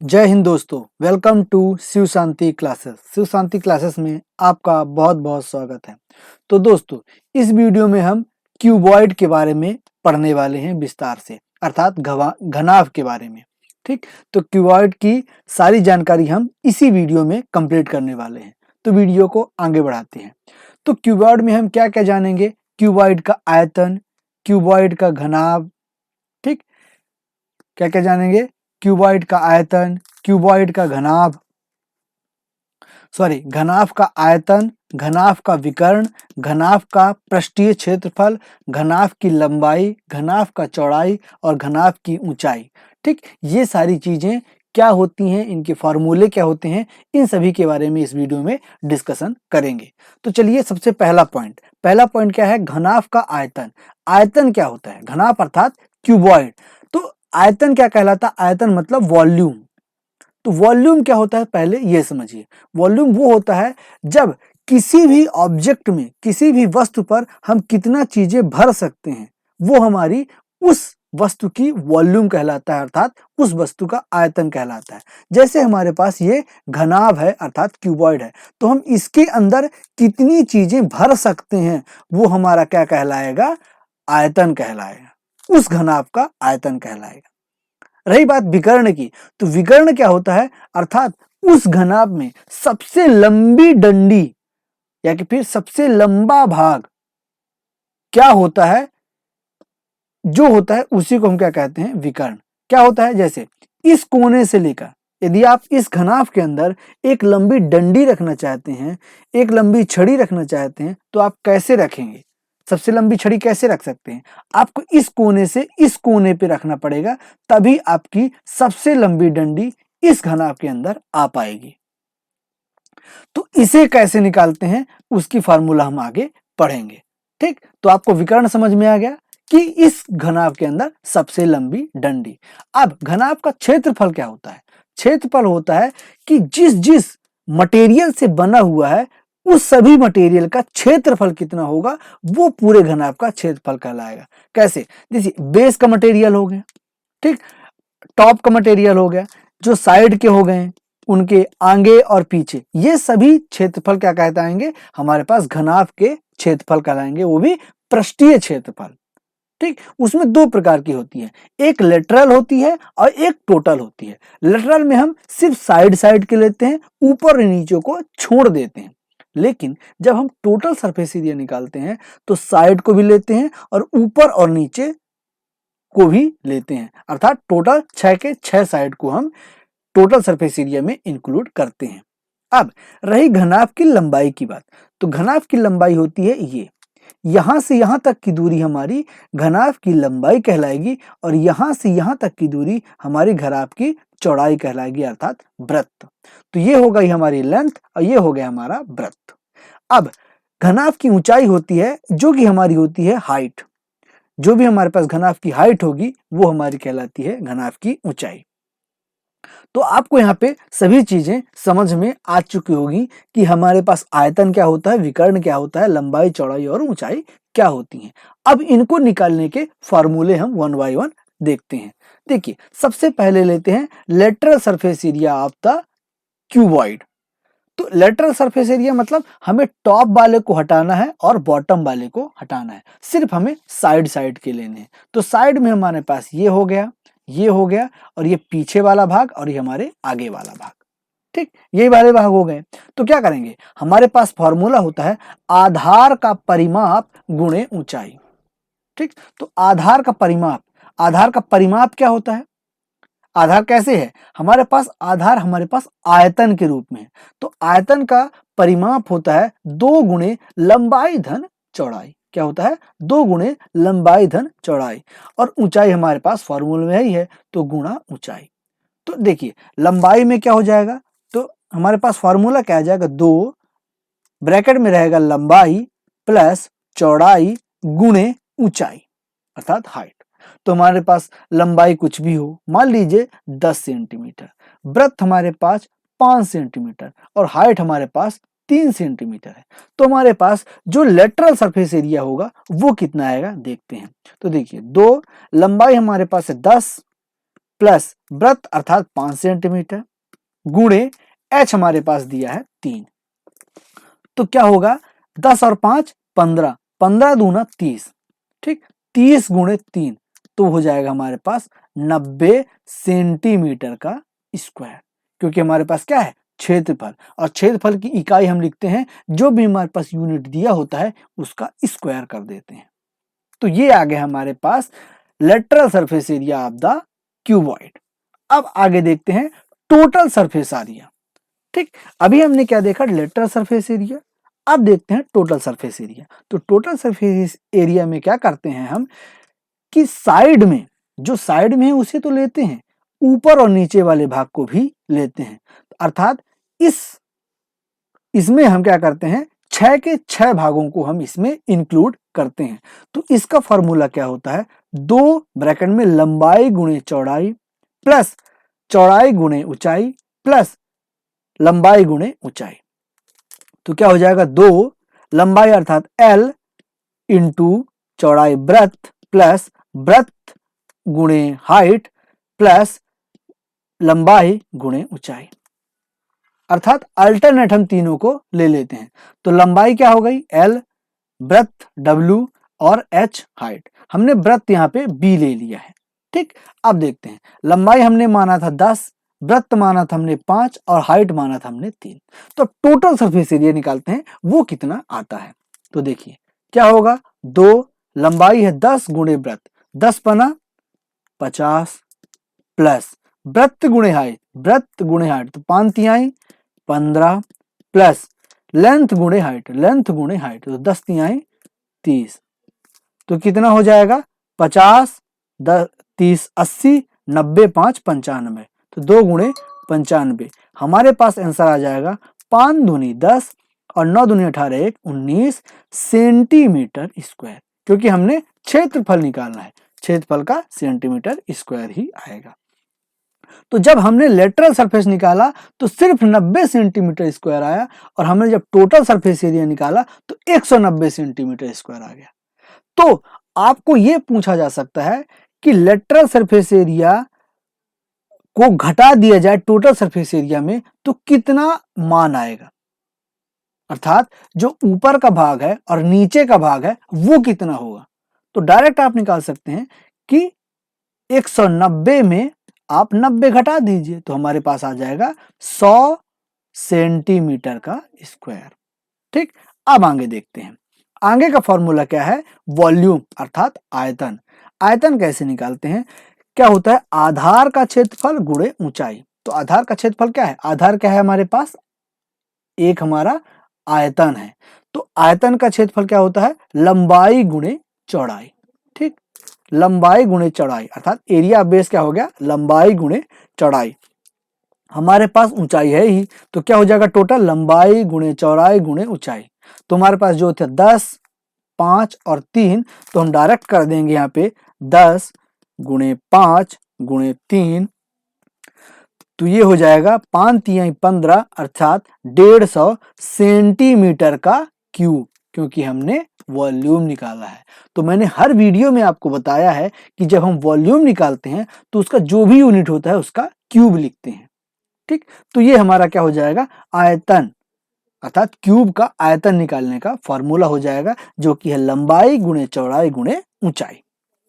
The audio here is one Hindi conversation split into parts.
जय हिंद दोस्तों, welcome to Shiv Shanti classes. Shiv Shanti classes में आपका बहुत बहुत स्वागत है। तो दोस्तों, इस वीडियो में हम क्यूबॉइड के बारे में पढ़ने वाले हैं विस्तार से, अर्थात घनाभ के बारे में। ठीक, तो क्यूबॉइड की सारी जानकारी हम इसी वीडियो में कंप्लीट करने वाले हैं। तो वीडियो को आगे बढ़ाते हैं। तो क्यूबॉइड में हम क्या क्या जानेंगे? क्यूबॉइड का आयतन, क्यूबॉइड का घनाभ, ठीक, क्या क्या जानेंगे? क्यूबॉइड का आयतन, क्यूबॉइड का घनाभ, घनाभ का आयतन, घनाभ का विकर्ण, घनाभ का पृष्ठीय क्षेत्रफल, घनाभ की लंबाई, घनाभ का चौड़ाई और घनाभ की ऊंचाई। ठीक, ये सारी चीजें क्या होती हैं, इनके फॉर्मूले क्या होते हैं, इन सभी के बारे में इस वीडियो में डिस्कशन करेंगे। तो चलिए, सबसे पहला पॉइंट क्या है? घनाभ का आयतन। आयतन क्या होता है? घनाभ अर्थात क्यूबॉइड। तो आयतन क्या कहलाता है? आयतन मतलब वॉल्यूम। तो वॉल्यूम क्या होता है, पहले ये समझिए। वॉल्यूम वो होता है जब किसी भी ऑब्जेक्ट में, किसी भी वस्तु पर हम कितना चीजें भर सकते हैं, वो हमारी उस वस्तु की वॉल्यूम कहलाता है, अर्थात उस वस्तु का आयतन कहलाता है। जैसे हमारे पास ये घनाभ है, अर्थात क्यूबॉइड है, तो हम इसके अंदर कितनी चीजें भर सकते हैं, वो हमारा क्या कहलाएगा? आयतन कहलाएगा। उस घनाभ का आयतन कहलाएगा। रही बात विकर्ण की, तो विकर्ण क्या होता है? अर्थात उस घनाभ में सबसे लंबी डंडी या कि फिर सबसे लंबा भाग क्या होता है, जो होता है उसी को हम क्या कहते हैं? विकर्ण। क्या होता है? जैसे इस कोने से लेकर, यदि आप इस घनाभ के अंदर एक लंबी डंडी रखना चाहते हैं, एक लंबी छड़ी रखना चाहते हैं, तो आप कैसे रखेंगे? सबसे लंबी छड़ी कैसे रख सकते हैं? आपको इस कोने से इस कोने पे रखना पड़ेगा, तभी आपकी सबसे लंबी डंडी इस घनाभ के अंदर आ पाएगी। तो इसे कैसे निकालते हैं, उसकी फार्मूला हम आगे पढ़ेंगे। ठीक, तो आपको विकर्ण समझ में आ गया कि इस घनाभ के अंदर सबसे लंबी डंडी। अब घनाभ का क्षेत्रफल क्या होता है? क्षेत्रफल होता है कि जिस जिस मटेरियल से बना हुआ है, उस सभी मटेरियल का क्षेत्रफल कितना होगा, वो पूरे घनाभ का क्षेत्रफल कहलाएगा। कैसे? जैसे बेस का मटेरियल हो गया, ठीक, टॉप का मटेरियल हो गया, जो साइड के हो गए, उनके आगे और पीछे, ये सभी क्षेत्रफल क्या कहलाएंगे? हमारे पास घनाभ के क्षेत्रफल कहलाएंगे, वो भी पृष्ठीय क्षेत्रफल। ठीक, उसमें दो प्रकार की होती है, एक लेटरल होती है और एक टोटल होती है। लेटरल में हम सिर्फ साइड साइड के लेते हैं, ऊपर और नीचे को छोड़ देते हैं। लेकिन जब हम टोटल सरफेस एरिया निकालते हैं, तो साइड को भी लेते हैं और ऊपर और नीचे को भी लेते हैं, अर्थात टोटल 6 के 6 साइड को हम टोटल सरफेस एरिया में इंक्लूड करते हैं। अब रही घनाभ की लंबाई की बात, तो घनाभ की लंबाई होती है ये, यहां से यहां तक की दूरी हमारी घनाभ की लंबाई कहलाएगी, और यहां से यहां तक की दूरी हमारी घनाभ की चौड़ाई कहलाएगी, अर्थात ब्रेड्थ। तो ये हो गई हमारी लेंथ और ये हो गया हमारा ब्रेड्थ। अब घनाभ की ऊंचाई होती है, जो कि हमारी होती है हाइट। जो भी हमारे पास घनाभ की हाइट होगी, वो हमारी कहलाती है घनाभ की ऊंचाई। तो आपको यहाँ पे सभी चीजें समझ में आ चुकी होगी कि हमारे पास आयतन क्या होता है, विकर्ण क्या होता है, लंबाई, चौड़ाई और ऊंचाई क्या होती है। अब इनको निकालने के फॉर्मूले हम वन बाय वन देखते हैं। देखिए, सबसे पहले लेते हैं lateral surface area of the cuboid. तो लेटरल सरफेस एरिया मतलब हमें टॉप वाले को हटाना है और बॉटम वाले को हटाना है, सिर्फ हमें साइड साइड के लेने हैं। तो साइड में हमारे पास ये हो गया, ये हो गया, और ये पीछे वाला भाग और ये हमारे आगे वाला भाग। ठीक, ये वाले भाग हो गए। तो क्या करेंगे? हमारे पास फॉर्मूला होता है आधार का परिमाप गुणे ऊंचाई। ठीक, तो आधार का परिमाप क्या होता है? आधार कैसे है? हमारे पास आधार हमारे पास आयतन के रूप में है। तो आयतन का परिमाप होता है 2 गुणे लंबाई धन चौड़ाई। क्या होता है? 2 गुणे लंबाई धन चौड़ाई। और ऊंचाई हमारे पास फॉर्मूले में ही है, तो गुणा ऊंचाई। तो देखिए, लंबाई में क्या हो जाएगा? तो हमारे पास फॉर्मूला क्या आ जाएगा? 2 ब्रैकेट में रहेगा लंबाई प्लस चौड़ाई गुणे ऊंचाई, अर्थात हाइट। तो हमारे पास लंबाई कुछ भी हो, मान लीजिए 10 सेंटीमीटर, ब्रेड्थ हमारे पास 5 सेंटीमीटर और हाइट हमारे पास 3 सेंटीमीटर है। तो हमारे पास जो लेटरल सरफेस एरिया होगा वो कितना आएगा, देखते हैं। तो देखिए, 2 लंबाई हमारे पास है 10 प्लस वृत्त अर्थात 5 सेंटीमीटर गुणे h हमारे पास दिया है 3। तो क्या होगा 10 और 5 15, 15 दूना 30, ठीक 30 गुणे 3 तो हो जाएगा हमारे पास 90 सेंटीमीटर का स्क्वायर, क्योंकि हमारे पास क्या है क्षेत्रफल, और क्षेत्रफल की इकाई हम लिखते हैं जो भी हमारे पास यूनिट दिया होता है उसका स्क्वायर कर देते हैं। तो ये आ गया हमारे पास lateral surface area of the cuboid. अब आगे देखते हैं टोटल सरफेस एरिया। ठीक, अभी हमने क्या देखा लेटरल सरफेस एरिया, अब देखते हैं टोटल सरफेस एरिया। तो टोटल सरफेस एरिया में क्या करते हैं हम कि साइड में, जो साइड में है उसे तो लेते हैं, ऊपर और नीचे वाले भाग को भी लेते हैं, अर्थात इसमें हम क्या करते हैं 6 के 6 भागों को हम इसमें इंक्लूड करते हैं। तो इसका फॉर्मूला क्या होता है 2 ब्रैकेट में लंबाई गुणे चौड़ाई प्लस चौड़ाई गुणे ऊंचाई प्लस लंबाई गुणे ऊंचाई। तो क्या हो जाएगा 2 लंबाई अर्थात L इंटू चौड़ाई ब्रेड्थ प्लस ब्रेड्थ गुणे हाइट प्लस लंबाई गुणे ऊंचाई, अर्थात अल्टरनेट हम तीनों को ले लेते हैं। तो लंबाई क्या हो गई L, ब्रेड्थ W और H हाइट। हमने ब्रेड्थ यहाँ पे B ले लिया है। ठीक, अब देखते हैं लंबाई हमने माना था 10, ब्रेड्थ माना था हमने 5 और हाइट माना था हमने 3। तो टोटल सरफेस एरिया निकालते हैं वो कितना आता है। तो देखिए क्या होगा 2 लंबाई है 10 गुणे ब्रेड्थ, 10 पना 50 प्लस ब्रेड्थ गुणे हाइट, ब्रेड्थ गुणे हाइट तो 5 तिहाई 15 प्लस लेंथ गुणे हाइट, लेंथ गुणे हाइट तो 10 तिहाई 30। तो कितना हो जाएगा 50 30 80 90 5 95, तो 2 गुणे 95। हमारे पास आंसर आ जाएगा 5 दूनी 10 और 9 दूनी 18 1 19 सेंटीमीटर स्क्वायर, क्योंकि हमने क्षेत्रफल निकालना है, क्षेत्रफल का सेंटीमीटर स्क्वायर ही आएगा। तो जब हमने लेटरल सरफेस निकाला तो सिर्फ 90 सेंटीमीटर स्क्वायर आया, और हमने जब टोटल सरफेस एरिया निकाला तो 190 सेंटीमीटर स्क्वायर आ गया। तो आपको यह पूछा जा सकता है कि लेटरल सरफेस एरिया को घटा दिया जाए टोटल सरफेस एरिया में तो कितना मान आएगा, अर्थात जो ऊपर का भाग है और नीचे का भाग है वो कितना होगा। तो डायरेक्ट आप निकाल सकते हैं कि 190 में आप 90 घटा दीजिए तो हमारे पास आ जाएगा 100 सेंटीमीटर का स्क्वायर। ठीक, अब आगे देखते हैं आगे का फॉर्मूला क्या है वॉल्यूम अर्थात आयतन। आयतन कैसे निकालते हैं, क्या होता है आधार का क्षेत्रफल गुणे ऊंचाई। तो आधार का क्षेत्रफल क्या है, आधार क्या है हमारे पास एक हमारा आयतन है, तो आयतन का क्षेत्रफल क्या होता है लंबाई गुणे चौड़ाई। ठीक, लंबाई गुणे चौड़ाई अर्थात एरिया बेस क्या हो गया लंबाई गुणे चौड़ाई। हमारे पास ऊंचाई है ही तो क्या हो जाएगा टोटल लंबाई गुणे चौड़ाई गुणे ऊंचाई। तो हमारे पास जो थे 10 5 और 3, तो हम डायरेक्ट कर देंगे यहाँ पे 10 गुणे 5 गुणे 3, तो ये हो जाएगा 5 3 15 अर्थात 150 सेंटीमीटर का क्यूब, क्योंकि हमने वॉल्यूम निकाला है। तो मैंने हर वीडियो में आपको बताया है कि जब हम वॉल्यूम निकालते हैं तो उसका जो भी यूनिट होता है उसका क्यूब लिखते हैं। ठीक, तो ये हमारा क्या हो जाएगा आयतन अर्थात क्यूब का आयतन निकालने का फॉर्मूला हो जाएगा, जो कि है लंबाई गुणे चौड़ाई गुणे ऊंचाई।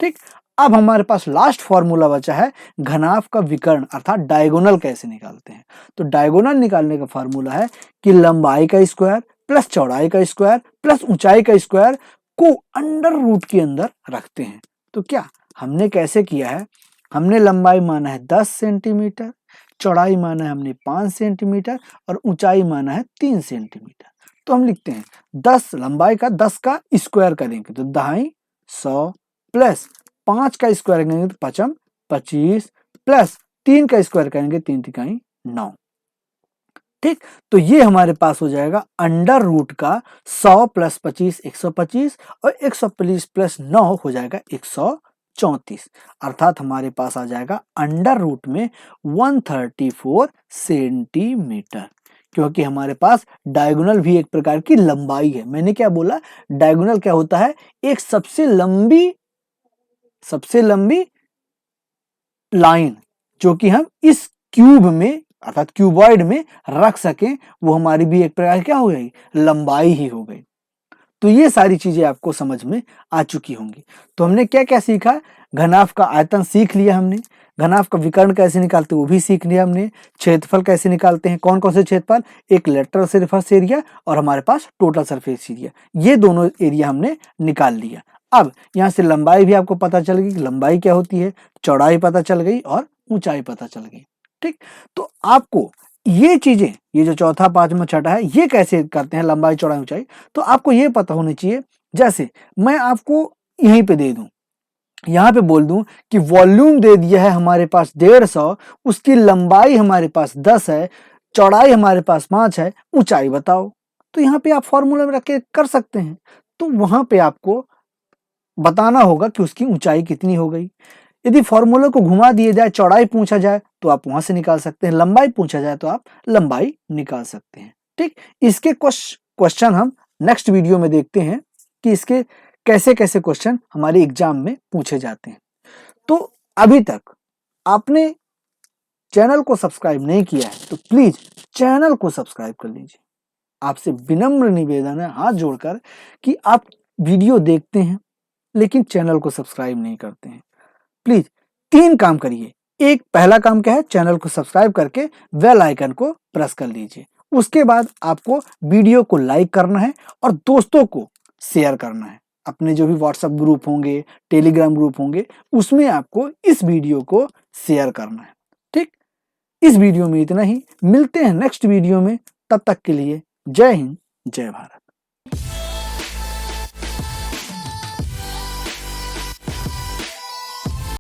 ठीक, अब हमारे पास लास्ट फॉर्मूला बचा है घनाभ का विकर्ण अर्थात डायगोनल कैसे निकालते हैं। तो डायगोनल निकालने का फॉर्मूला है कि लंबाई का स्क्वायर प्लस चौड़ाई का स्क्वायर प्लस ऊंचाई का स्क्वायर को अंडर रूट के अंदर रखते हैं। तो क्या हमने कैसे किया है, हमने लंबाई माना है 10 सेंटीमीटर, चौड़ाई माना है हमने 5 सेंटीमीटर और ऊंचाई माना है 3 सेंटीमीटर। तो हम लिखते हैं 10 लंबाई का 10 का स्क्वायर करेंगे तो दहाई 100 प्लस 5 का स्क्वायर करेंगे तो 5 25 प्लस 3 का स्क्वायर करेंगे 3 तिकाई 9। ठीक, तो ये हमारे पास हो जाएगा अंडर रूट का 100 प्लस 25 125 और 125 प्लस 9 हो जाएगा 134, अर्थात हमारे पास आ जाएगा अंडर रूट में 134 सेंटीमीटर, क्योंकि हमारे पास डायगोनल भी एक प्रकार की लंबाई है। मैंने क्या बोला डायगोनल क्या होता है एक सबसे लंबी लाइन जो कि हम इस क्यूब में अर्थात क्यूबॉइड में रख सकें, वो हमारी भी एक प्रकार क्या हो गई, लंबाई ही हो गई। तो ये सारी चीजें आपको समझ में आ चुकी होंगी। तो हमने क्या क्या सीखा, घनाभ का आयतन सीख लिया हमने, घनाभ का विकर्ण कैसे निकालते हैं वो भी सीख लिया हमने, क्षेत्रफल कैसे निकालते हैं, कौन कौन से क्षेत्रफल, एक लेटरल सरफेस एरिया और हमारे पास टोटल सरफेस एरिया, ये दोनों एरिया हमने निकाल लिया। अब यहाँ से लंबाई भी आपको पता चल गई, लंबाई क्या होती है, चौड़ाई पता चल गई और ऊंचाई पता चल गई। ठीक, तो आपको ये चीजें, ये जो चौथा पांचवा छठा है, ये कैसे करते हैं लंबाई चौड़ाई ऊंचाई, तो आपको ये पता होनी चाहिए। जैसे मैं आपको यहीं पे दे दूं, यहाँ पे बोल दूं कि वॉल्यूम दे दिया है हमारे पास 150, उसकी लंबाई हमारे पास 10 है, चौड़ाई हमारे पास 5 है, ऊंचाई बताओ। तो यहाँ पे आप फॉर्मूला में रख के कर सकते हैं। तो वहां पे आपको बताना होगा कि उसकी ऊंचाई कितनी हो गई। यदि फॉर्मूले को घुमा दिया जाए, चौड़ाई पूछा जाए तो आप वहां से निकाल सकते हैं, लंबाई पूछा जाए तो आप लंबाई निकाल सकते हैं। ठीक, इसके क्वेश्चन हम नेक्स्ट वीडियो में देखते हैं कि इसके कैसे कैसे क्वेश्चन हमारे एग्जाम में पूछे जाते हैं। तो अभी तक आपने चैनल को सब्सक्राइब नहीं किया है तो प्लीज चैनल को सब्सक्राइब कर लीजिए। आपसे विनम्र निवेदन है हाथ जोड़कर कि आप वीडियो देखते हैं लेकिन चैनल को सब्सक्राइब नहीं करते हैं। प्लीज 3 काम करिए। एक पहला काम क्या है, चैनल को सब्सक्राइब करके बेल आइकन को प्रेस कर लीजिए। उसके बाद आपको वीडियो को लाइक करना है और दोस्तों को शेयर करना है। अपने जो भी व्हाट्सएप ग्रुप होंगे, टेलीग्राम ग्रुप होंगे, उसमें आपको इस वीडियो को शेयर करना है। ठीक, इस वीडियो में इतना ही, मिलते हैं नेक्स्ट वीडियो में। तब तक के लिए जय हिंद, जय भारत।